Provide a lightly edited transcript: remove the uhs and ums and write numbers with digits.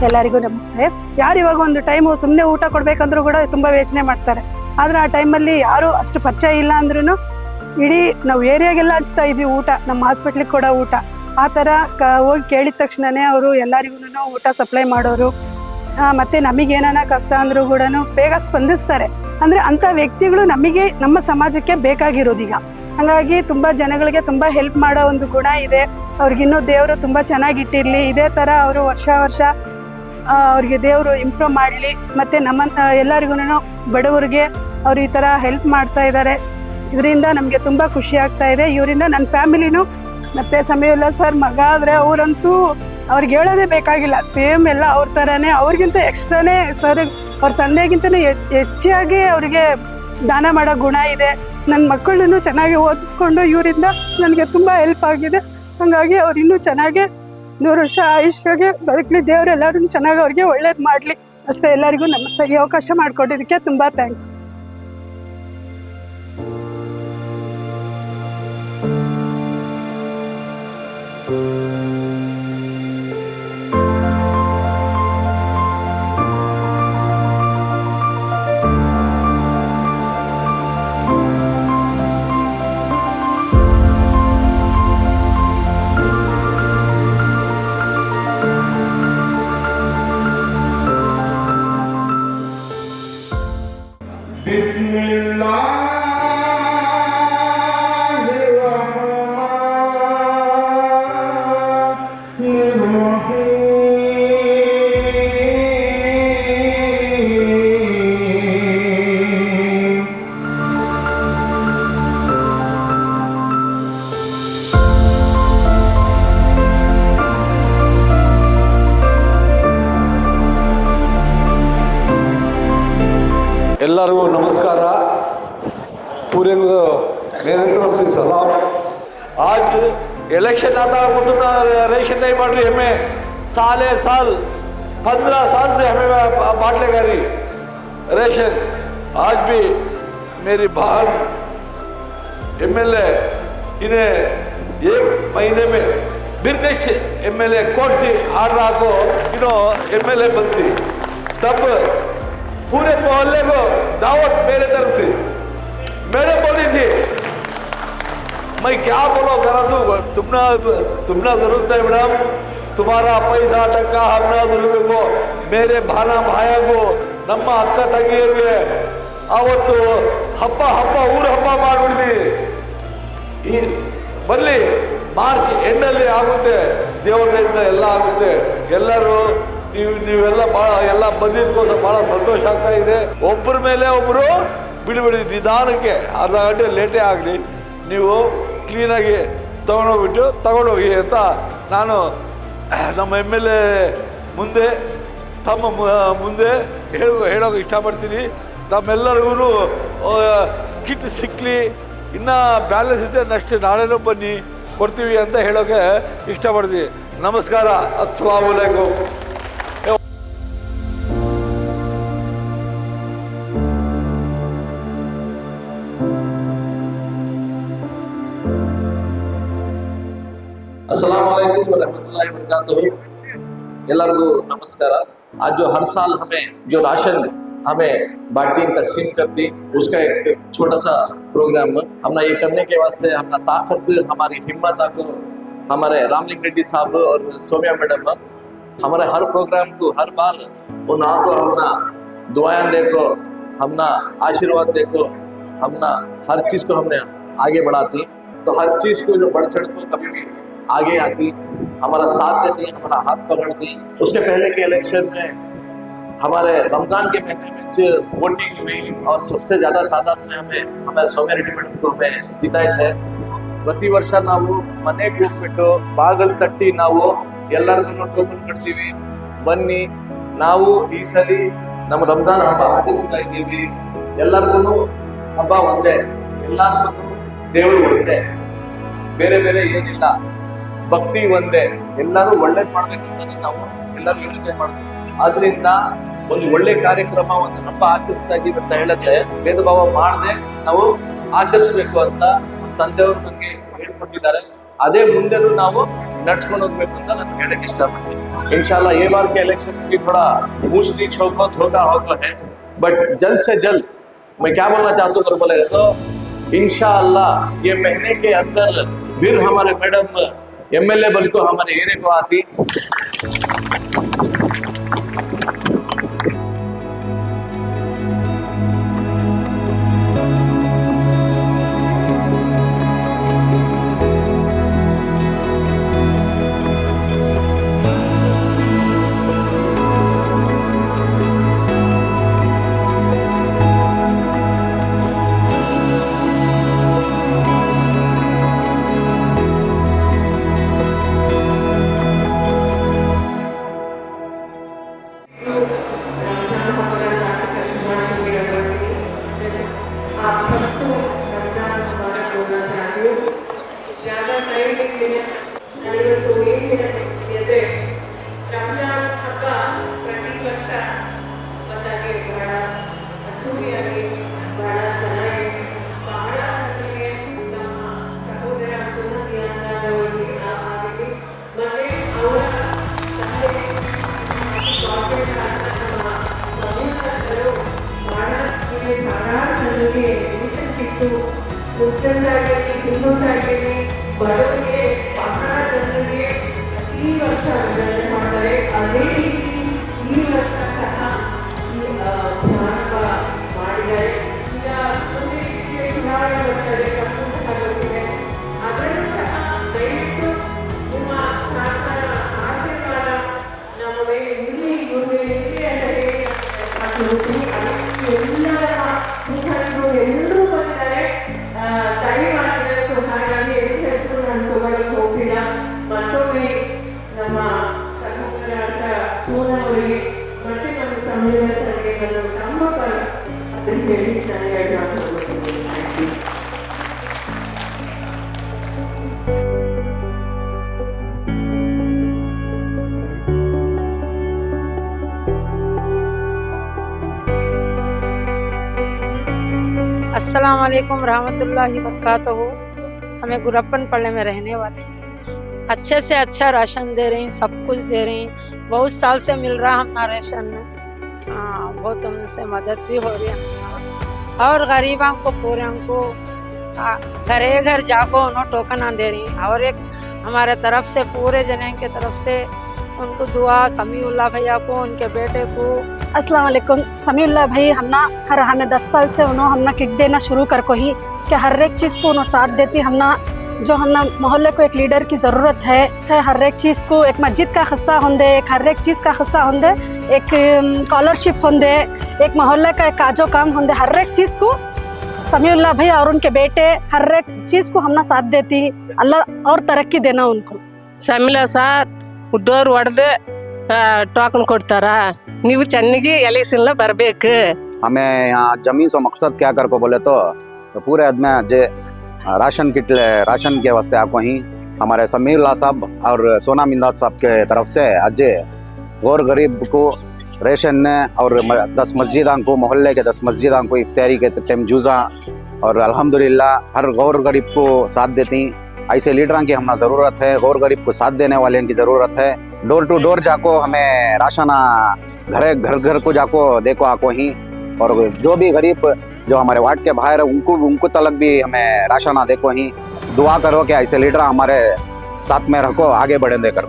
ಎಲ್ಲರಿಗೂ ನಮಸ್ತೆ. ಯಾರು ಇವಾಗ ಒಂದು ಟೈಮು ಸುಮ್ಮನೆ ಊಟ ಕೊಡಬೇಕಂದ್ರೂ ಕೂಡ ತುಂಬ ಯೋಚನೆ ಮಾಡ್ತಾರೆ. ಆದರೆ ಆ ಟೈಮಲ್ಲಿ ಯಾರು ಅಷ್ಟು ಪರಿಚಯ ಇಲ್ಲ ಅಂದ್ರೂ ಇಡೀ ನಾವು ಏರಿಯಾಗೆಲ್ಲ ಹಂಚ್ತಾ ಇದ್ವಿ ಊಟ, ನಮ್ಮ ಹಾಸ್ಪಿಟ್ಲಿಗೆ ಕೊಡೋ ಊಟ. ಆ ಥರ ಹೋಗಿ ಕೇಳಿದ ತಕ್ಷಣವೇ ಅವರು ಎಲ್ಲರಿಗೂ ಊಟ ಸಪ್ಲೈ ಮಾಡೋರು. ಮತ್ತು ನಮಗೇನಾನ ಕಷ್ಟ ಅಂದರೂ ಕೂಡ ಬೇಗ ಸ್ಪಂದಿಸ್ತಾರೆ. ಅಂದರೆ ಅಂಥ ವ್ಯಕ್ತಿಗಳು ನಮಗೆ, ನಮ್ಮ ಸಮಾಜಕ್ಕೆ ಬೇಕಾಗಿರೋದೀಗ. ಹಾಗಾಗಿ ತುಂಬ ಜನಗಳಿಗೆ ತುಂಬ ಹೆಲ್ಪ್ ಮಾಡೋ ಒಂದು ಗುಣ ಇದೆ ಅವ್ರಿಗಿನ್ನೂ. ದೇವರು ತುಂಬ ಚೆನ್ನಾಗಿಟ್ಟಿರಲಿ. ಇದೇ ಥರ ಅವರು ವರ್ಷ ಅವ್ರಿಗೆ ದೇವರು ಇಂಪ್ರೂವ್ ಮಾಡಲಿ. ಮತ್ತು ನಮ್ಮಂಥ ಎಲ್ಲರಿಗೂ ಬಡವರಿಗೆ ಅವರು ಈ ಥರ ಹೆಲ್ಪ್ ಮಾಡ್ತಾ ಇದ್ದಾರೆ. ಇದರಿಂದ ನಮಗೆ ತುಂಬ ಖುಷಿ ಆಗ್ತಾ ಇದೆ. ಇವರಿಂದ ನನ್ನ ಫ್ಯಾಮಿಲಿನೂ ಮತ್ತು ಸಮೀವುಲ್ಲಾ ಸರ್ ಮಗ ಆದರೆ ಅವರಂತೂ ಅವ್ರಿಗೆ ಹೇಳೋದೇ ಬೇಕಾಗಿಲ್ಲ. ಸೇಮ್ ಎಲ್ಲ ಅವ್ರ ಥರನೇ, ಅವ್ರಿಗಿಂತ ಎಕ್ಸ್ಟ್ರಾನೇ ಸರ್, ಅವ್ರ ತಂದೆಗಿಂತಲೂ ಹೆಚ್ಚಾಗಿ ಅವರಿಗೆ ದಾನ ಮಾಡೋ ಗುಣ ಇದೆ. ನನ್ನ ಮಕ್ಕಳನ್ನು ಚೆನ್ನಾಗಿ ಓದಿಸ್ಕೊಂಡು ಇವರಿಂದ ನನಗೆ ತುಂಬ ಹೆಲ್ಪ್ ಆಗಿದೆ. ಹಾಗಾಗಿ ಅವ್ರು ಇನ್ನೂ ಚೆನ್ನಾಗಿ 100 ವರ್ಷ ಆಯುಷ್ಯಗೆ ಬದುಕಲಿ. ದೇವರು ಎಲ್ಲರೂ ಚೆನ್ನಾಗಿ ಅವ್ರಿಗೆ ಒಳ್ಳೇದು ಮಾಡಲಿ ಅಷ್ಟೇ. ಎಲ್ಲರಿಗೂ ನಮಸ್ತೆ. ಈ ಅವಕಾಶ ಮಾಡಿಕೊಟ್ಟಿದ್ದಕ್ಕೆ ತುಂಬ ಥ್ಯಾಂಕ್ಸ್. ಎಲ್ಲರಿಗೂ ನಮಸ್ಕಾರ. पूरे मेरे तरफ से सलाम. आज इलेक्शन आता है, वो तो रेशन नहीं बढ़ रही हमें साल 15 साल से हमें बांट लेगा रही रेशन. आज भी मेरी बहन MLA इन्हें 1 महीने में बिरदेश MLA कोर्ट से आर्डर को MLA बनती, तब पूरे मोहल्ले को दावत मेरे तरफ से मैंने बोली थी. मैं क्या बोलो करा तू, तुमना जरूरत है मैडम, तुम्हारा पैसा टक्का हमना जरूरत को. मेरे भाना भाया को ನಮ್ಮ ಅಕ್ಕ ತಂಗಿಯರಿಗೆ ಅವತ್ತು ಹಬ್ಬ ಊರ ಹಬ್ಬ ಮಾಡಿಬಿಡ್ತೀವಿ. ಈ ಬರಲಿ ಮಾರ್ಚ್ ಎಂಡಲ್ಲಿ ಆಗುತ್ತೆ, ದೇವರಿಂದ ಎಲ್ಲ ಆಗುತ್ತೆ. ಎಲ್ಲರೂ ನೀವೆಲ್ಲ ಭಾಳ ಎಲ್ಲ ಬಂದಿದ್ದಕ್ಕೋಸ್ಕರ ಭಾಳ ಸಂತೋಷ ಆಗ್ತಾ ಇದೆ. ಒಬ್ಬರ ಮೇಲೆ ಒಬ್ಬರು ಬಿಡಿ ನಿಧಾನಕ್ಕೆ, ಅರ್ಧ ಗಂಟೆ ಲೇಟೇ ಆಗಲಿ, ನೀವು ಕ್ಲೀನಾಗಿ ತಗೊಂಡೋಗಿ ಅಂತ ನಾನು ನಮ್ಮ MLA ಮುಂದೆ ಮುಂದೆ ಹೇಳೋಕೆ ಇಷ್ಟಪಡ್ತೀನಿ. ತಮ್ಮೆಲ್ಲರಿಗೂ ಕಿಟ್ ಸಿಕ್ಕಲಿ, ಇನ್ನೂ ಬ್ಯಾಲೆನ್ಸ್ ಇದೆ, ನೆಕ್ಸ್ಟ್ ನಾಳೆನೂ ಬನ್ನಿ ಕೊಡ್ತೀವಿ ಅಂತ ಹೇಳೋಕೆ ಇಷ್ಟಪಡ್ತೀನಿ. ನಮಸ್ಕಾರ. ಅಸ್ಸಲಾಮು ಅಲೈಕುಂ. अस्सलाम वालेकुम रहमतुल्लाहि व बरकातहू. ಎಲ್ಲರಿಗೂ नमस्कार. आज जो हर साल हमें जो राशन हमें बांटती तकसीम करती, उसका एक छोटा सा प्रोग्राम हमने ये करने के वास्ते हमने ताकत हमारी हिम्मत को हमारे रामलिंग रेड्डी साहब और सोम्या मैडम हमारे हर प्रोग्राम को हर बार उन को हमना दुआएं देखो, हमना आशीर्वाद देखो, हमना हर चीज को हमने आगे बढ़ाती. तो हर चीज को जो बढ़ चढ़ को कभी भी आगे आती, हमारा साथ देती, हमारा हाथ पकड़ती. उसके पहले के इलेक्शन में हमारे रमजान के महीने में वोटिंग हुई और सबसे ज्यादा तादाद में हमें सौम्या रेड्डी मैडम को हमें जिताए थे. ಪ್ರತಿ ವರ್ಷ ನಾವು ಮನೆಗೆ ಹೋಗ್ಬಿಟ್ಟು ಬಾಗಲ್ ತಟ್ಟಿ ನಾವು ಎಲ್ಲರಿಗೂ ಟೋಕನ್ ಕೊಡ್ತೀವಿ, ಬನ್ನಿ ನಾವು ಈ ಸರಿ ನಮ್ಮ ರಂಜಾನ್ ಹಬ್ಬ ಆಚರಿಸ್ತಾ ಇದ್ದೀವಿ. ಎಲ್ಲರಿಗೂ ಹಬ್ಬ ಒಂದೇ, ಎಲ್ಲರಿಗೂ ದೇವರು ಒಂದೇ, ಬೇರೆ ಬೇರೆ ಏನಿಲ್ಲ, ಭಕ್ತಿ ಒಂದೇ, ಎಲ್ಲರೂ ಒಳ್ಳೇದ್ ಮಾಡ್ಬೇಕಂತಾನೆ ನಾವು ಎಲ್ಲರೂ ಯೋಚನೆ ಮಾಡ್ತೀವಿ. ಆದ್ರಿಂದ ಒಂದು ಒಳ್ಳೆ ಕಾರ್ಯಕ್ರಮ, ಒಂದು ಹಬ್ಬ ಆಚರಿಸ್ತಾ ಇದೀವಿ ಅಂತ ಹೇಳಿದ್ರೆ ಭೇದ ಭಾವ ಮಾಡದೆ ನಾವು ಆಚರಿಸ್ಬೇಕು ಅಂತ ತಂದೆಯವರು ನಮ್ಗೆ ಹೇಳ್ಕೊಟ್ಟಿದ್ದಾರೆ. ಅದೇ ಮುಂದೆನೂ ನಾವು ನಡ್ಸ್ಕೊಂಡು ಹೋಗ್ಬೇಕು ಅಂತ ನಾನು ಹೇಳಕ್ ಇಷ್ಟಪಡ್ತೀನಿ. इंशाल्लाह ये बार के इलेक्शन की थोड़ा ऊंच नीच होगा है, बट जल्द से जल्द मैं क्या बोलना चाहता हूँ बोले तो इंशाल्लाह ये महीने के अंदर फिर हमारे मैडम MLA बन को हमारे एरिया को आती। आप सबको रमजान मुबारक बोलना चाहती हूँ। ज़्यादा टाइम नहीं लेना, तो ये ಹೇಳಿದ್ರೆ ರಂಜಾನ್ ಹಬ್ಬ ಪ್ರತಿ ವರ್ಷ ಬಂದಾಗೆ ಬಹಳ ಅದ್ದೂರಿಯಾಗಿ ಬಹಳ ಚೆನ್ನಾಗಿ ಬಹಳ ಜನರಿಗೆ ನಮ್ಮ ಸಹೋದರ ಸೋನಮಿಯಾನವರಿಗೆ ಆಗಲಿ ಮತ್ತೆ ಅವರ ತಂದೆ ಗೌರ್ಮೆಂಟ್ ನಮ್ಮ ಸಂಯುಕ್ತರು ಬಹಳ ಸಾವಿರಾರು ಜನರಿಗೆ ಎಮಿಷನ್ ಇಟ್ಟು ಮುಸ್ಲಿಮ್ಸ್ ಆಗಲಿ ಹಿಂದೂಸ್ ಆಗಲಿ ಬಡವರಿಗೆ ಬಹಳ ಜನರಿಗೆ ಪ್ರತಿ ವರ್ಷ ವಿತರಣೆ ಮಾಡ್ತಾರೆ. ಅದೇ ರೀತಿ ಈ ವರ್ಷ ಸಹ ಪ್ರಾರಂಭ ಮಾಡಿದ್ದಾರೆ. ಈಗ ಮುಂದೆ ಜಿಲ್ಲೆ ಚುನಾವಣೆ ಬರ್ತಾರೆ, ತಪ್ಪು ಸಹ ಗೊತ್ತಿದೆ. ಅದರಲ್ಲೂ ಸಹ ದಯವಿಟ್ಟು ನಿಮ್ಮ ಸಹಕಾರ ಆಶೀರ್ವಾದ ನಮ್ಮ ಮೇಲೆ ಇರಲಿ, ಇವ್ರ ಮೇಲೆ ಇರಲಿ ಅಂತ ಹೇಳಿ ತೋರಿಸಿ. ಅದಕ್ಕೆ ಎಲ್ಲರ ಮುಖಂಡರು ಎಲ್ಲರೂ ಬಂದಿದ್ದಾರೆ. ಟೈಮ್ ಆಗಿದೆ, ಸೊ ಹಾಗಾಗಿ ಎಲ್ಲರ ಹೆಸರು ನಾನು ತಗೊಳ್ಳಕ್ಕೆ ಹೋಗಿಲ್ಲ. ಮತ್ತೊಮ್ಮೆ ನಮ್ಮ ಸಹೋದರ ಸೋನಾ ಅವರಿಗೆ ಮತ್ತೆ ನಮ್ಮ ಸಮ್ಮೇಳನ ಸಭೆಗೆ ನಾನು ನಮ್ಮ ಪರ ಅದನ್ನು ಹೇಳಿ ನಾನು 2 ಮಾತು ಮುಗಿಸ್ತೀನಿ. Thank you. अस्सलाम वालेकुम रहमतुल्लाहि वबरकातुहू। हमें गुरप्पन पल्ले में रहने वाले हैं। अच्छे से अच्छा राशन दे रहे हैं, सब कुछ दे रहे हैं। बहुत साल से मिल रहा हमारा राशन। बहुत हमसे मदद भी हो रही है और गरीबों को पूरे को घरे घर जाको उन्होंने टोकन दे रही हैं। और एक हमारे तरफ से पूरे जने के तरफ से उनको दुआ समीउल्लाह भैया को, उनके बेटे को। अस्सलाम वालेकुम। समीउल्लाह भाई हमें 10 साल से उन्होंने हमने किट देना शुरू कर को ही कि हर एक चीज़ को उन्होंने साथ देती। हमने जो हमने मोहल्ले को एक लीडर की ज़रूरत है हर एक चीज़ को, एक मस्जिद का हिस्सा होंदे, एक हर एक चीज़ का हिस्सा होंदे, एक स्कॉलरशिप होंदे, एक मोहल्ले का एक काजो काम होंदे, हर एक चीज़ को समीउल्लाह भाई और उनके बेटे हर एक चीज़ को हमने साथ देती। अल्लाह और तरक्की देना उनको। ಸಮಿಲಾ ಸಾರ್ ಡೋರ್ ಹೊಡೆದು ಟೋಕನ್ ಕೊಡ್ತಾರ, ನೀವು ಚೆನ್ನಾಗಿ ಎಲೆಕ್ಷನ್ ಬರಬೇಕು। हमें यहाँ जमीन से मकसद क्या कर को बोले तो पूरे आदमी जे राशन किट राशन के वास्ते आपको ही हमारे समीउल्लाह साहब और सोना मिंदाद साहब के तरफ से अजय गौर गरीब को रेशन ने और 10 मस्जिदां को, मोहल्ले के 10 मस्जिदां को इफ्तारी के टाइम जूज़ा और अल्हम्दुलिल्लाह हर गौर गरीब को साथ देती। ऐसे लीडरों की हमें ज़रूरत है, गौर गरीब को साथ देने वाले की ज़रूरत है। डोर टू डोर जाको हमें राशन घर घर को जाको देखो आको ही, और जो भी गरीब जो हमारे वार्ड के बाहर है उनको तलक भी हमें राशन देखो ही। दुआ करो कि ऐसे लीडर हमारे साथ में रखो, आगे बढ़े दे कर।